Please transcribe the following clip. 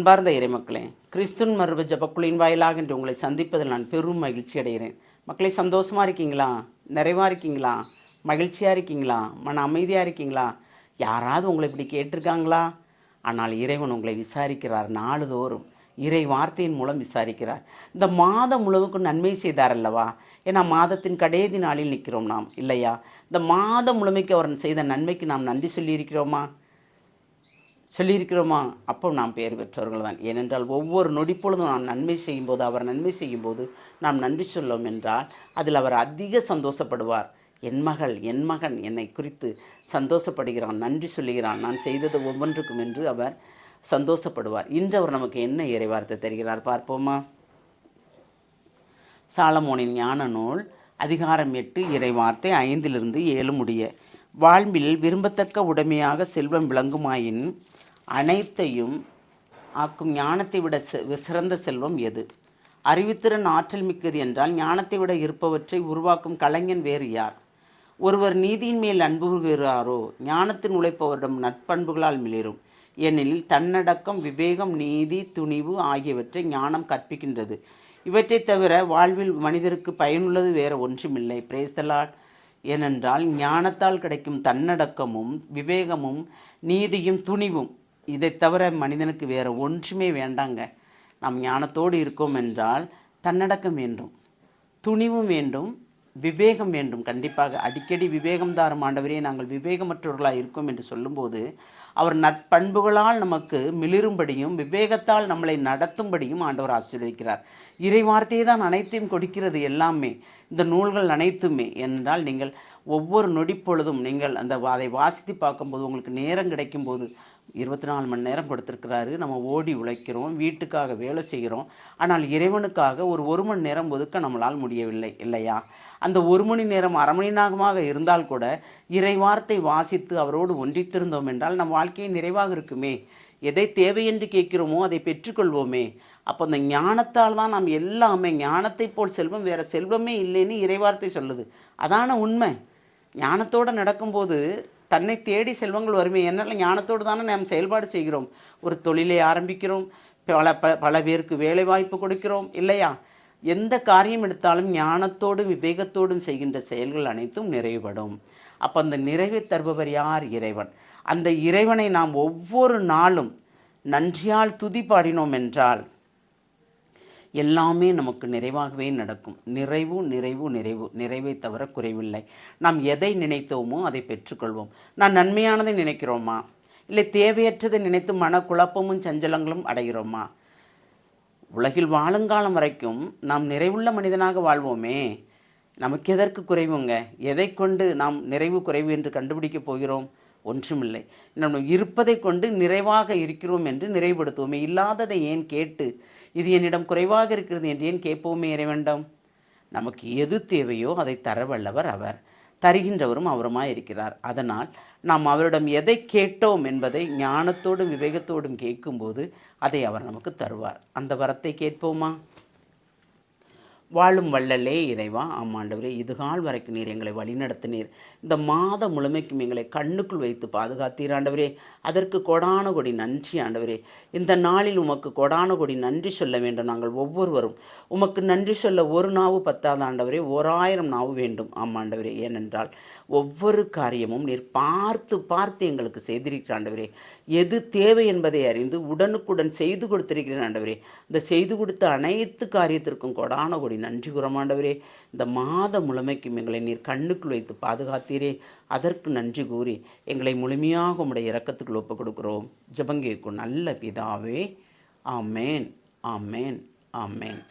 அன்பார்ந்த இறைமக்களே, கிறிஸ்துவின் மறுப ஜபக்குழியின் வாயிலாக இன்று உங்களை சந்திப்பதில் நான் பெரும் மகிழ்ச்சி அடைகிறேன். மக்களே, சந்தோஷமாக இருக்கீங்களா? நிறைவாக இருக்கீங்களா? மகிழ்ச்சியாக இருக்கீங்களா? மன அமைதியாக இருக்கீங்களா? யாராவது உங்களை இப்படி கேட்டிருக்காங்களா? ஆனால் இறைவன் உங்களை விசாரிக்கிறார். நாளுதோறும் இறை வார்த்தையின் மூலம் விசாரிக்கிறார். இந்த மாதம் முழுவதுக்கும் நன்மை செய்தார் அல்லவா? ஏன்னா மாதத்தின் கடைசி நாளில் நிற்கிறோம் நாம், இல்லையா? இந்த மாதம் முழுமைக்கு அவர் செய்த நன்மைக்கு நாம் நன்றி சொல்லியிருக்கிறோமா? அப்போ நாம் பெயர் பெற்றவர்கள் தான். ஏனென்றால் ஒவ்வொரு நொடிப்பொழுதும் நாம் நன்மை செய்யும்போது, அவர் நன்மை செய்யும்போது நாம் நன்றி சொல்லும் என்றால் அதில் அவர் அதிக சந்தோஷப்படுவார். என் மகன் என்னை குறித்து சந்தோஷப்படுகிறான், நன்றி சொல்லுகிறான், நான் செய்தது ஒவ்வொன்றுக்கும் என்று அவர் சந்தோஷப்படுவார். இன்று அவர் நமக்கு என்ன இறைவார்த்தை தருகிறார் பார்ப்போமா? சாலமோனின் ஞான நூல் அதிகாரம் 8 இறைவார்த்தை 5-7 முடிய. வாழ்வில் விரும்பத்தக்க உடைமையாக செல்வம் விளங்குமாயின் அனைத்தையும் ஆக்கும் ஞானத்தை விட சிறந்த செல்வம் எது? அறிவுத்திறன் ஆற்றல் மிக்கது என்றால் ஞானத்தை விட இருப்பவற்றை உருவாக்கும் கலைஞன் வேறு யார்? ஒருவர் நீதியின் மேல் அன்புகிறாரோ ஞானத்தின் உழைப்பவரிடம் நற்பண்புகளால் மிளிரும். ஏனெனில் தன்னடக்கம், விவேகம், நீதி, துணிவு ஆகியவற்றை ஞானம் கற்பிக்கின்றது. இவற்றை தவிர வாழ்வில் மனிதருக்கு பயனுள்ளது வேறு ஒன்றுமில்லை. Praise the Lord. ஏனென்றால் ஞானத்தால் கிடைக்கும் தன்னடக்கமும் விவேகமும் நீதியும் துணிவும், இதை தவிர மனிதனுக்கு வேறு ஒன்றுமே வேண்டாங்க. நாம் ஞானத்தோடு இருக்கோம் என்றால் தன்னடக்கம் வேண்டும், துணிவும் வேண்டும், விவேகம் வேண்டும். கண்டிப்பாக அடிக்கடி விவேகம் தாரும் ஆண்டவரே, நாங்கள் விவேகமற்றவர்களாக இருக்கோம் என்று சொல்லும்போது அவர் நற்பண்புகளால் நமக்கு மிளிரும்படியும் விவேகத்தால் நம்மளை நடத்தும்படியும் ஆண்டவர் ஆசீர்வதிக்கிறார். இறை வார்த்தையை தான் அனைத்தையும் கொடுக்கிறது. எல்லாமே இந்த நூல்கள் அனைத்துமே. என்றால் நீங்கள் ஒவ்வொரு நொடிப்பொழுதும் நீங்கள் அதை வாசித்து பார்க்கும்போது உங்களுக்கு நேரம் கிடைக்கும்போது 24 மணி நேரம் கொடுத்துருக்கிறாரு. நம்ம ஓடி உழைக்கிறோம், வீட்டுக்காக வேலை செய்கிறோம். ஆனால் இறைவனுக்காக ஒரு மணி நேரம் ஒதுக்க நம்மளால் முடியவில்லை, இல்லையா? அந்த 1 மணி நேரம் அரை மணி நேரமாக இருந்தால் கூட இறை வார்த்தை வாசித்து அவரோடு ஒன்றித்திருந்தோம் என்றால் நம் வாழ்க்கையை நிறைவாக இருக்குமே. எதை தேவை என்று கேட்கிறோமோ அதை பெற்றுக்கொள்வோமே. அப்போ அந்த ஞானத்தால் தான் நாம் எல்லாமே, ஞானத்தை போல் செல்வம் வேறு செல்வமே இல்லைன்னு இறைவார்த்தை சொல்லுது. அதான உண்மை. ஞானத்தோடு நடக்கும்போது தன்னை தேடி செல்வங்கள் வருமே. என்னால் ஞானத்தோடு தானே நாம் செயல்பாடு செய்கிறோம். ஒரு தொழிலை ஆரம்பிக்கிறோம், பல பேருக்கு வேலை வாய்ப்பு கொடுக்கிறோம், இல்லையா? எந்த காரியம் எடுத்தாலும் ஞானத்தோடும் விவேகத்தோடும் செய்கின்ற செயல்கள் அனைத்தும் நிறைவுபடும். அப்போ அந்த நிறைவை தருபவர் யார்? இறைவன். அந்த இறைவனை நாம் ஒவ்வொரு நாளும் நன்றியால் துதி பாடினோம் என்றால் எல்லாமே நமக்கு நிறைவாகவே நடக்கும். நிறைவை தவிர குறைவில்லை. நாம் எதை நினைத்தோமோ அதை பெற்றுக்கொள்வோம். நான் நன்மையானதை நினைக்கிறோமா, இல்லை தேவையற்றதை நினைத்து மனக்குழப்பமும் சஞ்சலங்களும் அடைகிறோமா? உலகில் வாழுங்காலம் வரைக்கும் நாம் நிறைவுள்ள மனிதனாக வாழ்வோமே. நமக்கு எதற்கு குறைவுங்க? எதை கொண்டு நாம் நிறைவு குறைவு என்று கண்டுபிடிக்கப் போகிறோம்? ஒன்றுமில்லை. நம்ம இருப்பதை கொண்டு நிறைவாக இருக்கிறோம் என்று நிறைவுபடுத்துவோமே. இல்லாததை ஏன் கேட்டு இது என்னிடம் குறைவாக இருக்கிறது என்று ஏன் கேட்போமே இறைவனிடம்? நமக்கு எது தேவையோ அதை தரவல்லவர் அவர், தருகின்றவரும் அவருமாய் இருக்கிறார். அதனால் நாம் அவரிடம் எதை கேட்டோம் என்பதை ஞானத்தோடும் விவேகத்தோடும் கேட்கும்போது அதை அவர் நமக்கு தருவார். அந்த வரத்தை கேட்போமா? வாழும் வள்ளலே இறைவா, ஆமாண்டவரே, இதுகால் வரைக்கும் நீர் எங்களை வழிநடத்தினீர். இந்த மாதம் முழுமைக்கும் எங்களை கண்ணுக்குள் வைத்து பாதுகாத்தீர் ஆண்டவரே. அதற்கு கொடான கொடி நன்றி ஆண்டவரே. இந்த நாளில் உமக்கு கொடான கொடி நன்றி சொல்ல வேண்டும். நாங்கள் ஒவ்வொருவரும் உமக்கு நன்றி சொல்ல ஒரு நாவு பத்தாத ஆண்டவரே, 1000 நாவு வேண்டும். ஆமாண்டவரே, ஏனென்றால் ஒவ்வொரு காரியமும் நீர் பார்த்து எங்களுக்கு செய்திருக்கிற ஆண்டவரே. எது தேவை என்பதை அறிந்து உடனுக்குடன் செய்து கொடுத்திருக்கிறேன் ஆண்டவரே. இந்த செய்து கொடுத்த அனைத்து காரியத்திற்கும் கொடான கொடி நன்றி கூறமாண்டவரே. இந்த மாதம் முழுமைக்கும் எங்களை நீர் கண்ணுக்குள் வைத்து பாதுகாத்தீரே, அதற்கு நன்றி கூறி எங்களை முழுமையாக உம்முடைய இரக்கத்துக்குள் ஒப்புக் கொடுக்கிறோம். ஜெபங்கேக்கும் நல்ல பிதாவே. ஆமேன், ஆமேன், ஆமேன்.